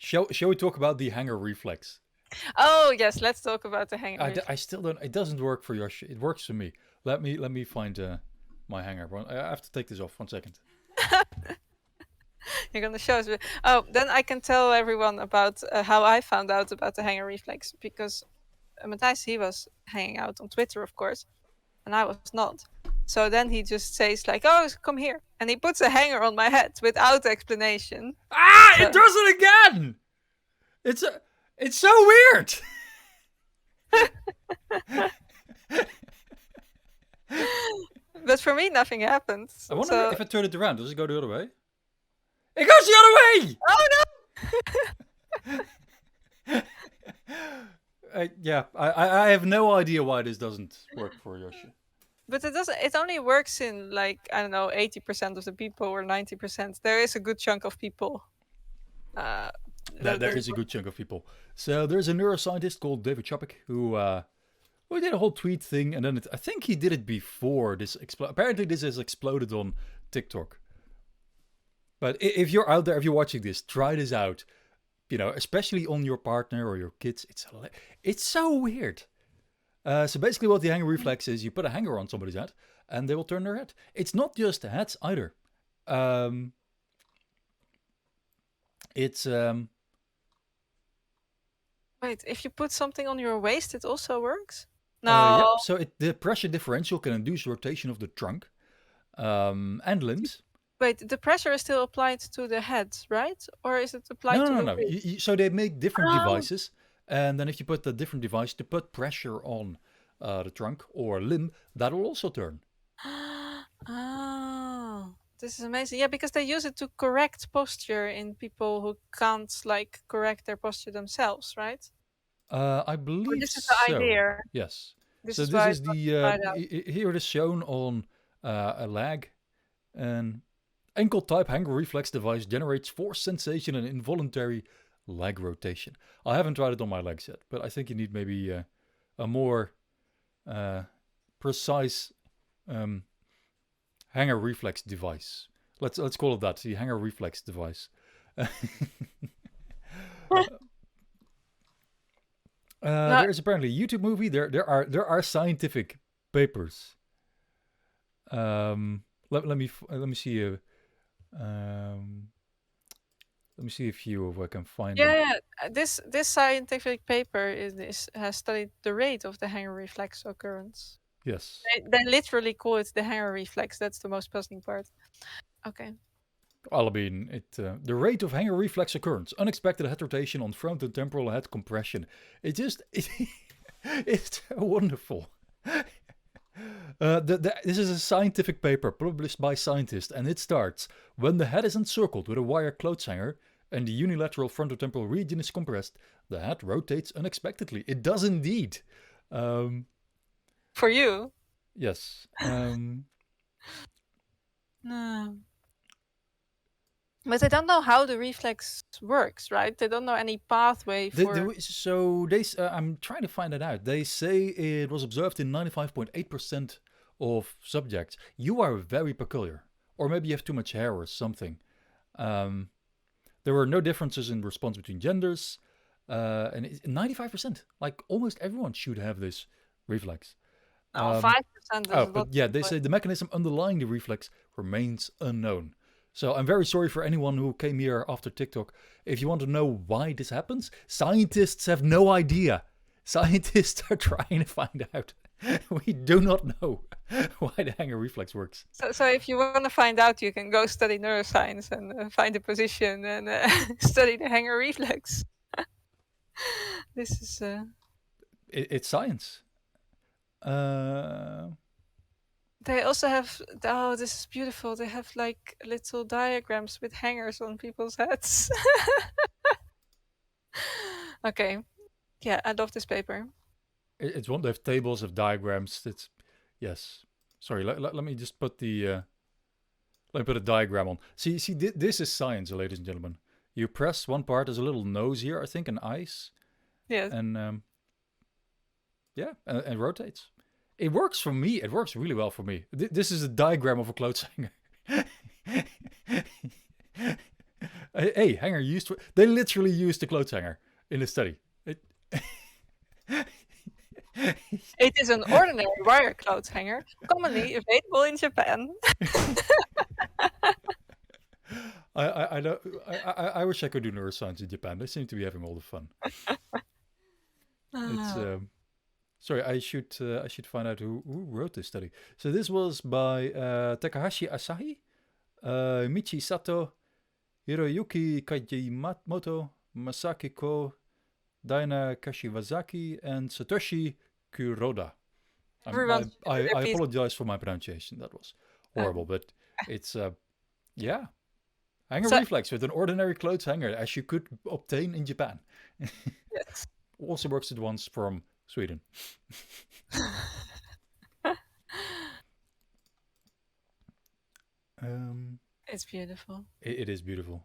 Shall we talk about the hanger reflex? Oh yes, let's talk about the hanger I reflex. still don't. It doesn't work for Yoshi. It works for me. Let me find my hanger. I have to take this off. 1 second. You're gonna show us. Oh, then I can tell everyone about how I found out about the hanger reflex because Matthijs, he was hanging out on Twitter, of course, and I was not. So then he just says like, "Oh, come here," and he puts a hanger on my head without explanation. Ah! So It does it again. It's a. It's so weird. but for me, nothing happens. I wonder So if I turn it around, does it go the other way? It goes the other way. oh no! Yeah, I have no idea why this doesn't work for Yoshi. But it doesn't. It only works in like I don't know, 80% of the people or 90%. There is a good chunk of people. That There doesn't is a work. good chunk of people. So there's a neuroscientist called David Chapek who did a whole tweet thing, and then I think he did it before this. Apparently, this has exploded on TikTok. But if you're out there, if you're watching this, try this out. You know, especially on your partner or your kids. It's so weird. So basically, what the hanger reflex is, you put a hanger on somebody's head, and they will turn their head. It's not just the heads either. Um, it's Wait, if you put something on your waist, it also works? Yep. No. So the pressure differential can induce rotation of the trunk and limbs. Wait, the pressure is still applied to the head, right? Or is it applied No, to no, no, the no. waist? So they make different Oh. devices, and then if you put the different device to put pressure on the trunk or limb, that will also turn. Oh. This is amazing. Yeah, because they use it to correct posture in people who can't like correct their posture themselves, right? I Or believe this is the so. idea. Yes. This So is this why I is thought to the try it out. here it is shown on a lag. An ankle type hanger reflex device generates force sensation and involuntary leg rotation. I haven't tried it on my legs yet, but I think you need maybe a more uh, precise um, hanger reflex device. Let's call it that, the hanger reflex device. No, There is apparently a YouTube movie. There are scientific papers. Let me see um, let me see a few if I can find yeah, them. yeah. This scientific paper has studied the rate of the hanger reflex occurrence. Yes. They literally call it the hanger reflex. That's the most puzzling part. Okay. Well, I mean, the rate of hanger reflex occurrence, unexpected head rotation on front and temporal head compression. It's wonderful. This is a scientific paper published by scientists, and it starts when the head is encircled with a wire clothes hanger and the unilateral frontotemporal region is compressed, the head rotates unexpectedly. It does indeed. Um, For you? yes. No. But they don't know how the reflex works, right? They don't know any pathway for. I'm trying to find it out. They say it was observed in 95.8% of subjects. You are very peculiar, or maybe you have too much hair or something. Um, there were no differences in response between genders, and 95%. Like almost everyone should have this reflex. No, Um, 5% is oh, a but lot. yeah, they say the mechanism underlying the reflex remains unknown. So I'm very sorry for anyone who came here after TikTok. If you want to know why this happens, scientists have no idea. Scientists are trying to find out. We do not know why the hanger reflex works. So if you want to find out, you can go study neuroscience and find a position and study the hanger reflex. This is. It's science. Uh, They also have. Oh, this is beautiful. They have like little diagrams with hangers on people's heads. Okay. Yeah, I love this paper. it's one. They have tables of diagrams. It's yes. Sorry. Let me just put the let me put a diagram on. See. This is science, ladies and gentlemen. You press one part. There's a little nose here, I think, and eyes, Yes. and yeah, and rotates. It works for me. It works really well for me. This is a diagram of a clothes hanger. Hey, hanger used for. They literally used the clothes hanger in the study. It, It is an ordinary wire clothes hanger, commonly available in Japan. I know. I wish I could do neuroscience in Japan. They seem to be having all the fun. It's sorry. I should find out who wrote this study. So this was by Takahashi Asahi, Michi Sato, Hiroyuki Kajimoto, Masaki Ko, Daina Kashiwazaki, and Satoshi Kuroda. Everyone's I apologize for my pronunciation. That was horrible, but it's yeah, hanger So- reflex with an ordinary clothes hanger, as you could obtain in Japan. yes. Also works at once from Sweden. It's beautiful. It is beautiful.